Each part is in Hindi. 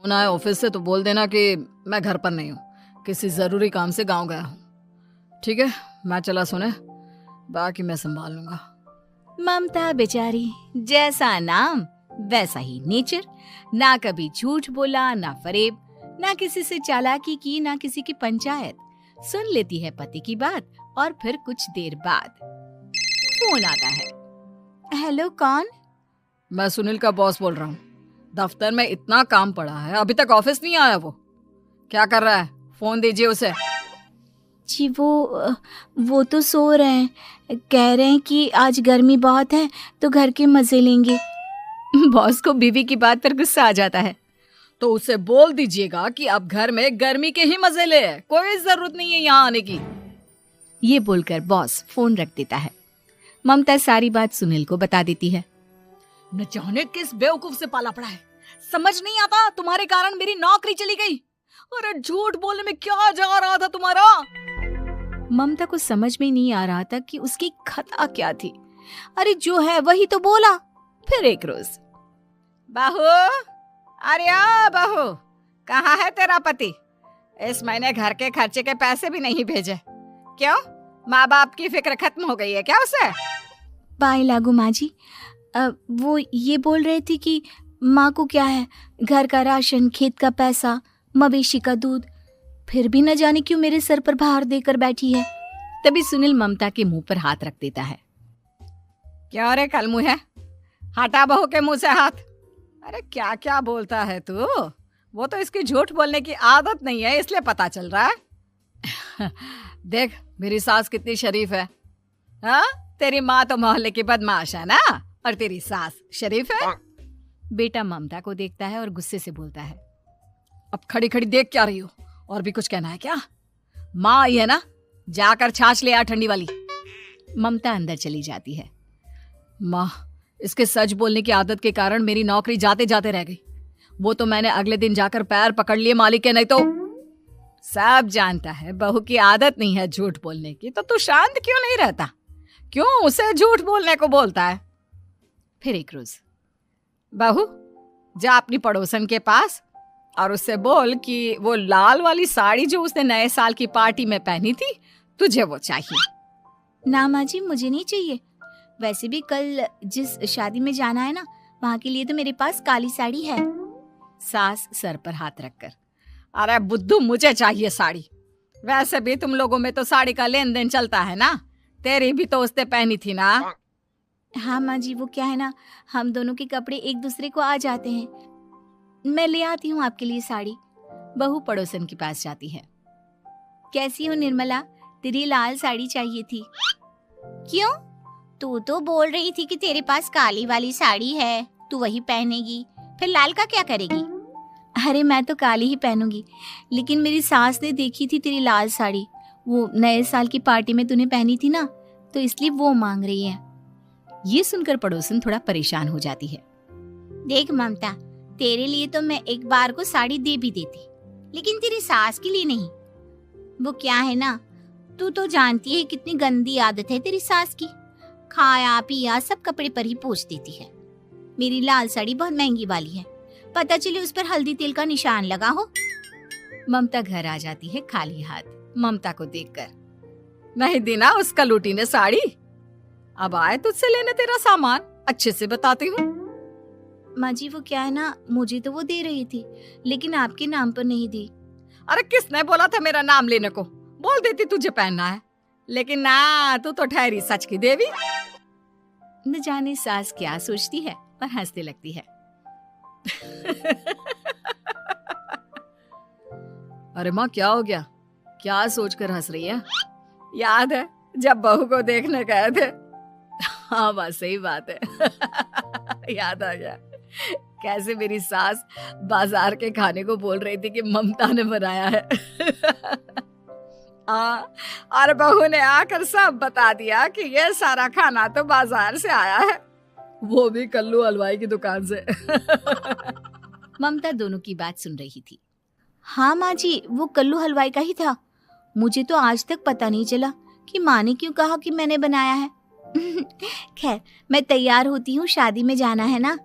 फोन आए ऑफिस से तो बोल देना कि मैं घर पर नहीं हूँ, किसी जरूरी काम से गांव गया हूँ। ठीक है, मैं चला सोने, बाकी मैं संभाल लूंगा। ममता बेचारी, जैसा नाम वैसा ही नेचर। ना कभी झूठ बोला, ना फरेब, ना किसी से चालाकी की, ना किसी की पंचायत। सुन लेती है पति की बात और फिर कुछ देर बाद फोन आता है। हेलो, कौन? मैं सुनील का बॉस बोल रहा हूँ। दफ्तर में इतना काम पड़ा है, अभी तक ऑफिस नहीं आया। वो क्या कर रहा है? फोन दीजिए उसे। जी वो तो सो रहे हैं, कह रहे हैं कि आज गर्मी बहुत है तो घर के मजे लेंगे। बॉस को बीवी की बात पर गुस्सा आ जाता है। तो उसे बोल दीजिएगा कि अब घर में गर्मी के ही मजे ले, कोई जरूरत नहीं है यहाँ आने की। ये बोलकर बॉस फोन रख देता है। ममता सारी बात सुनील को बता देती है। न जाने किस बेवकूफ से पाला पड़ा है, समझ नहीं आता। तुम्हारे कारण मेरी नौकरी चली गई। अरे झूठ बोलने में क्या जा रहा था तुम्हारा? ममता को समझ में नहीं आ रहा था कि उसकी खता क्या थी। अरे जो है वही तो बोला। फिर एक रोज, बहू, अरे आ बहू, कहाँ है तेरा पति? इस महीने घर के खर्चे के पैसे भी नहीं भेजे। क्यों, माँ बाप की फिक्र खत्म हो गई है क्या उसे? पाए लागू माँ जी, वो ये बोल रहे थे कि माँ को क्या है, घर का राशन, खेत का पैसा, मवेशी का दूध, फिर भी न जाने क्यों मेरे सर पर भार देकर बैठी है। तभी सुनील ममता के मुंह पर हाथ रख देता है। क्यों रे कलमुँह है, हटा बहू के मुंह से हाथ। अरे क्या क्या बोलता है तू? वो तो इसकी झूठ बोलने की आदत नहीं है, इसलिए पता चल रहा है। देख मेरी सास कितनी शरीफ है। हाँ, तेरी माँ तो मोहल्ले की बदमाश है ना, और तेरी सास शरीफ है। बेटा ममता को देखता है और गुस्से से बोलता है। अब खड़ी खड़ी देख क्या रही हो? और भी कुछ कहना है क्या? माँ आई है ना, जाकर छाछ ले आ ठंडी वाली। ममता अंदर चली जाती है। माँ, इसके सच बोलने की आदत के कारण मेरी नौकरी जाते जाते रह गई। वो तो मैंने अगले दिन जाकर पैर पकड़ लिए मालिक के, नहीं तो। सब जानता है बहू की आदत नहीं है झूठ बोलने की, तो तू शांत क्यों नहीं रहता? क्यों उसे झूठ बोलने को बोलता है? फिर एक रोज, बहू जा अपनी पड़ोसन के पास और उससे बोल कि वो लाल वाली साड़ी जो उसने नए साल की पार्टी में पहनी थी, तुझे वो चाहिए। ना माँ जी, मुझे नहीं चाहिए। वैसे भी कल जिस शादी में जाना है ना, वहाँ के लिए तो मेरे पास काली साड़ी है। सास सर पर हाथ रखकर, अरे बुद्धू, मुझे चाहिए साड़ी। वैसे भी तुम लोगों में तो साड़ी का लेन देन चलता है ना, तेरी भी तो उसने पहनी थी ना। हाँ माँ जी, वो क्या है ना, हम दोनों के कपड़े एक दूसरे को आ जाते हैं। मैं ले आती हूँ आपके लिए साड़ी। बहू पड़ोसन के पास जाती है। कैसी हो निर्मला, तेरी लाल साड़ी चाहिए थी। क्यों? तू तो बोल रही थी कि तेरे पास काली वाली साड़ी है, तू वही पहनेगी, फिर लाल का क्या करेगी? अरे मैं तो काली ही पहनूंगी, लेकिन मेरी सास ने देखी थी तेरी लाल साड़ी, वो नए साल की पार्टी में तूने पहनी थी ना, तो इसलिए वो मांग रही है। ये सुनकर पड़ोसन थोड़ा परेशान हो जाती है। देख ममता, तेरे लिए तो मैं एक बार को साड़ी दे भी देती, लेकिन तेरी सास के लिए नहीं। वो क्या है ना, तू तो जानती है कितनी गंदी आदत है तेरी सास की, खाया पिया सब कपड़े पर ही पोंछ देती है। मेरी लाल साड़ी बहुत महंगी वाली है, पता चले उस पर हल्दी तेल का निशान लगा हो। ममता घर आ जाती है खाली हाथ, ममता को देखकर। नहीं देना उसका लूटी ने साड़ी, अब आए तुझसे लेने तेरा सामान, अच्छे से बताती हूँ। माँ जी वो क्या है ना, मुझे तो वो दे रही थी, लेकिन आपके नाम पर नहीं दी। अरे किसने बोला था मेरा नाम लेने को? बोल देती तुझे पहनना है, लेकिन ना, तू तो ठहरी सच की देवी। न जाने सास क्या सोचती है और हंसने लगती है। अरे माँ क्या हो गया, क्या सोचकर हंस रही है? याद है जब बहू को देखने गए थे? हाँ बस सही बात है। याद आ गया कैसे मेरी सास बाजार के खाने को बोल रही थी कि ममता ने बनाया है। और बहू ने आकर सब बता दिया कि ये सारा खाना तो बाजार से आया है, वो भी कल्लू हलवाई की दुकान से। ममता दोनों की बात सुन रही थी। हाँ माँ जी, वो कल्लू हलवाई का ही था। मुझे तो आज तक पता नहीं चला कि माँ ने क्यों कहा कि मैंने बनाया है। खैर मैं तैयार होती हूँ, शादी में जाना है ना।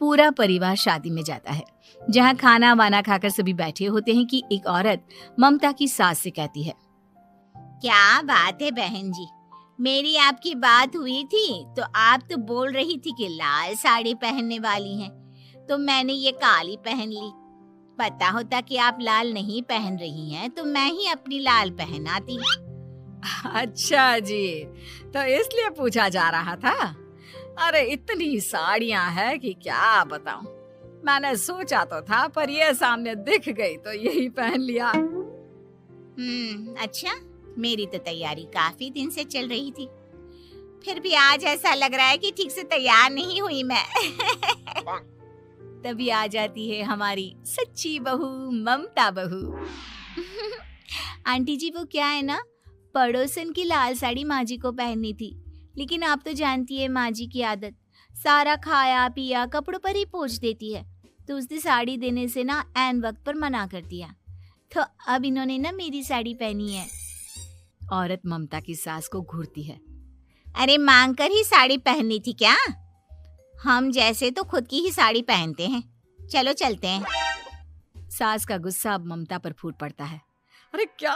पूरा परिवार शादी में जाता है। जहाँ खाना वाना खाकर सभी बैठे होते हैं कि एक औरत ममता की सास से कहती है, क्या बात है बहन जी, मेरी आपकी बात हुई थी तो आप तो बोल रही थी कि लाल साड़ी पहनने वाली हैं, तो मैंने ये काली पहन ली। पता होता कि आप लाल नहीं पहन रही हैं तो मैं ही अपनी लाल पहनाती। अच्छा जी, तो इसलिए पूछा जा रहा था। अरे इतनी साड़ियां हैं कि क्या बताऊं। मैंने सोचा तो था पर ये सामने दिख गई तो यही पहन लिया। अच्छा, मेरी तो तैयारी काफी दिन से चल रही थी, फिर भी आज ऐसा लग रहा है कि ठीक से तैयार नहीं हुई मैं। तभी आ जाती है हमारी सच्ची बहू ममता बहू। आंटी जी, वो क्या है ना, पड़ोसन की लाल साड़ी माँ जी को पहननी थी, लेकिन आप तो जानती है माँ जी की आदत, सारा खाया पिया कपड़ों पर ही पोंछ देती है, तो उसने साड़ी देने से ना ऐन वक्त पर मना कर दिया, तो अब इन्होंने ना मेरी साड़ी पहनी है। औरत ममता की सास को घूरती है, अरे मांग कर ही साड़ी पहननी थी क्या? हम जैसे तो खुद की ही साड़ी पहनते हैं, चलो चलते हैं। सास का गुस्सा अब ममता पर फूट पड़ता है। अरे क्या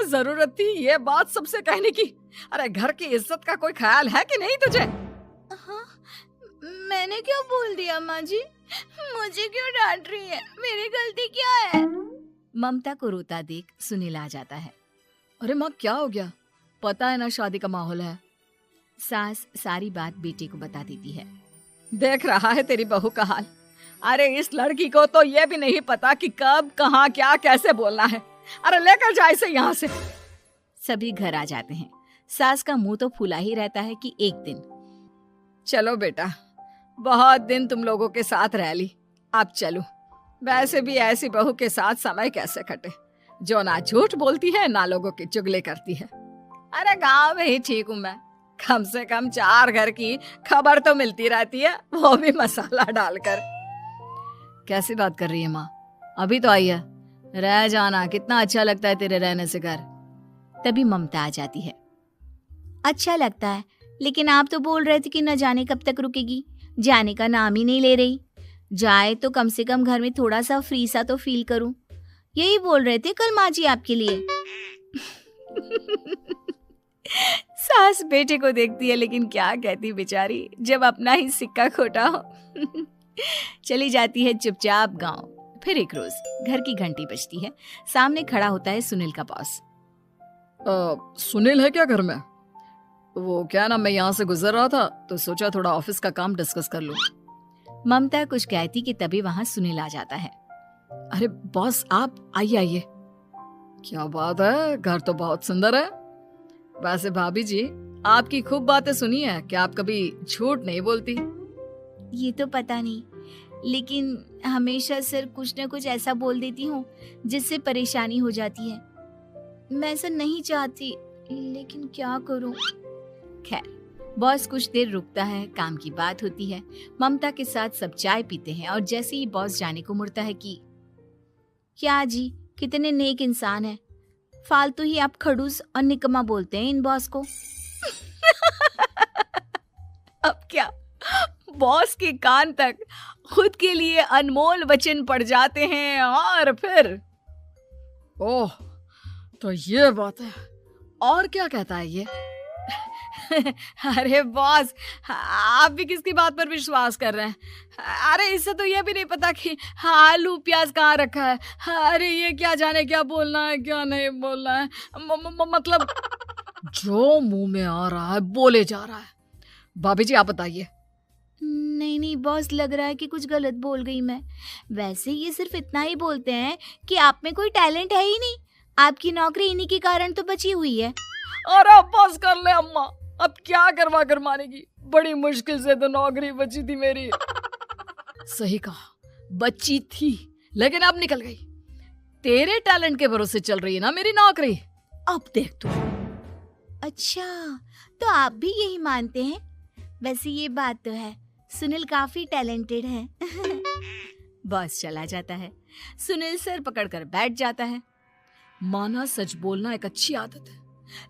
जरूरत थी ये बात सबसे कहने की। अरे घर की इज्जत का कोई ख्याल है कि नहीं तुझे? हाँ, मैंने क्या बोल दिया माँ जी? मुझे क्यों डांट रही है? मेरी गलती क्या है? ममता को रोता देख सुनील आ जाता है। अरे माँ, क्या हो गया? पता है ना शादी का माहौल है। सास सारी बात बेटे को बता देती है। देख रहा है तेरी बहू का हाल। अरे इस लड़की को तो ये भी नहीं पता कि कब कहाँ क्या कैसे बोलना है। अरे लेकर जा इसे यहाँ से। सभी घर आ जाते हैं। सास का मुंह तो फूला ही रहता है कि एक दिन। चलो बेटा, बहुत दिन तुम लोगों के साथ रह ली, अब चलो। वैसे भी ऐसी बहू के साथ समय कैसे कटे, जो ना झूठ बोलती है ना लोगों की चुगली करती है। अरे गांव में ही ठीक हूँ मैं, कम से कम 4 घर की खबर तो मिलती रहती है, वो भी मसाला डालकर। कैसी बात कर रही है माँ? अभी तो आई है, रह जाना, कितना अच्छा लगता है तेरे रहने से घर। तभी ममता आ जाती है। अच्छा लगता है, लेकिन आप तो बोल रहे थे कि न जाने कब तक रुकेगी, जाने का नाम ही नहीं ले रही। जाए तो कम से कम घर में थोड़ा सा फ्री सा तो फील करूं, यही बोल रहे थे कल माँ जी आपके लिए। सास बेटे को देखती है लेकिन क्या कहती बेचारी, जब अपना ही सिक्का खोटा हो। चली जाती है चुपचाप गांव। फिर एक रोज घर की घंटी बजती है। सामने खड़ा होता है सुनील का बॉस। सुनील है क्या घर में? वो क्या ना, मैं यहाँ से गुजर रहा था तो सोचा थोड़ा ऑफिस का काम डिस्कस कर लूं। ममता कुछ कहती कि तभी वहां सुनील आ जाता है। अरे बॉस, आप आइए आइए। क्या बात है, घर तो बहुत सुंदर है। वैसे भाभी जी, आपकी खूब बातें सुनी है कि आप कभी झूठ नहीं बोलती। ये तो पता नहीं, लेकिन हमेशा सर कुछ न कुछ ऐसा बोल देती हूँ जिससे परेशानी हो जाती है। मैं ऐसा नहीं चाहती, लेकिन क्या करूँ। खैर, बॉस कुछ देर रुकता है, काम की बात होती है। ममता के साथ सब चाय पीते हैं और जैसे ही बॉस जाने को मुड़ता है कि क्या जी, कितने नेक इंसान है, फालतू ही आप खड़ूस और निकम्मा बोलते हैं इन बॉस को। अब क्या, बॉस के कान तक खुद के लिए अनमोल वचन पड़ जाते हैं और फिर ओह, तो ये बात है। और क्या कहता है ये? अरे बॉस, आप भी किसकी बात पर विश्वास कर रहे हैं? अरे इससे तो ये भी नहीं पता कि आलू प्याज कहाँ रखा है। अरे ये क्या जाने क्या बोलना है क्या नहीं बोलना है। मतलब जो मुंह में आ रहा है बोले जा रहा है। भाभी जी, आप बताइए। नहीं बॉस, लग रहा है कि कुछ गलत बोल गई मैं। वैसे ये सिर्फ इतना ही बोलते हैं कि आप में कोई टैलेंट है ही नहीं, आपकी नौकरी इन्हीं के कारण तो बची हुई है। अरे बस कर ले अम्मा, अब क्या करवा कर मानेगी, बड़ी मुश्किल से तो नौकरी बची थी मेरी। सही कहा, बची थी लेकिन अब निकल गई। तेरे टैलेंट के भरोसे चल रही है ना मेरी नौकरी, अब देख तू। अच्छा, तो आप भी यही मानते हैं? वैसे ये बात तो है, सुनील काफी टैलेंटेड है। बॉस चला जाता है। सुनील सर पकड़कर बैठ जाता है। माना सच बोलना एक अच्छी आदत है,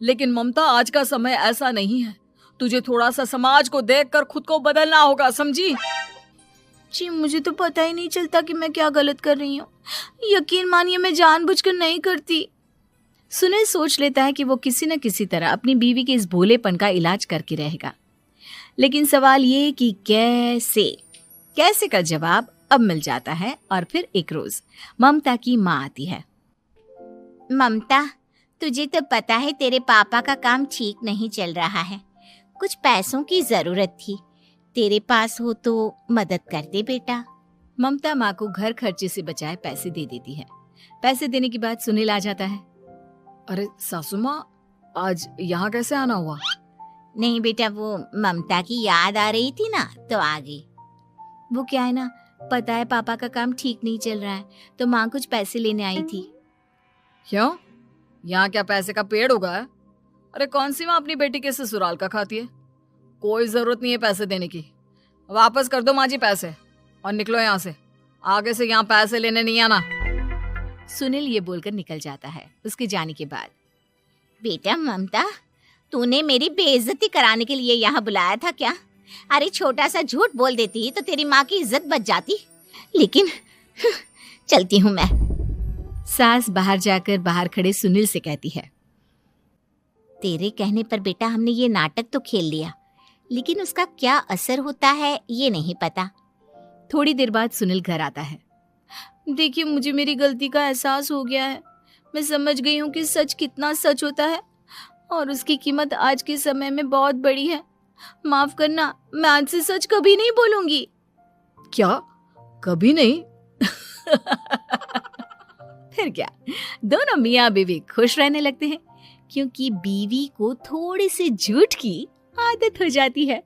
लेकिन ममता आज का समय ऐसा नहीं है। तुझे थोड़ा सा समाज को देखकर खुद को बदलना होगा, समझी? जी मुझे तो पता ही नहीं चलता कि मैं क्या गलत कर रही हूँ। यकीन मानिए मैं जानबूझकर नहीं करती। सुनील सोच लेता है कि वो किसी न किसी तरह अपनी बीवी के इस भोलेपन का इलाज करके रहेगा, लेकिन सवाल ये कि कैसे का जवाब अब मिल जाता है। और फिर एक रोज ममता की माँ आती है। ममता, तुझे तो पता है तेरे पापा का काम ठीक नहीं चल रहा है, कुछ पैसों की जरूरत थी, तेरे पास हो तो मदद कर दे बेटा। ममता माँ को घर खर्चे से बचाए पैसे दे देती है। पैसे देने के बाद सुनील आ जाता है। अरे सासू माँ, आज यहाँ कैसे आना हुआ? नहीं बेटा, वो ममता की याद आ रही थी ना तो आ गई। वो क्या है ना, पता है पापा का काम ठीक नहीं चल रहा है तो माँ कुछ पैसे लेने आई थी। क्यों? यहाँ क्या पैसे का पेड़ उगा है? अरे कौन सी माँ अपनी बेटी के ससुराल का खाती है? कोई जरूरत नहीं है पैसे देने की। वापस कर दो माँ जी पैसे और निकलो यहाँ से। आगे से यहाँ पैसे लेने नहीं आना। सुनील ये बोलकर निकल जाता है। उसके जाने के बाद, बेटा ममता, तूने मेरी बेइज्जती कराने के लिए यहाँ बुलाया था क्या? अरे छोटा सा झूठ बोल देती तो तेरी माँ की इज्जत बच जाती, लेकिन चलती हूँ मैं। सास बाहर जाकर बाहर खड़े सुनील से कहती है, तेरे कहने पर बेटा हमने ये नाटक तो खेल लिया, लेकिन उसका क्या असर होता है ये नहीं पता। थोड़ी देर बाद सुनील घर आता है। देखिए, मुझे मेरी गलती का एहसास हो गया है। मैं समझ गई हूँ कि सच कितना सच होता है और उसकी कीमत आज के समय में बहुत बड़ी है। माफ करना, मैं आज से सच कभी नहीं बोलूंगी। क्या? कभी नहीं? फिर क्या, दोनों मियाँ बीवी खुश रहने लगते हैं, क्योंकि बीवी को थोड़ी सी झूठ की आदत हो जाती है।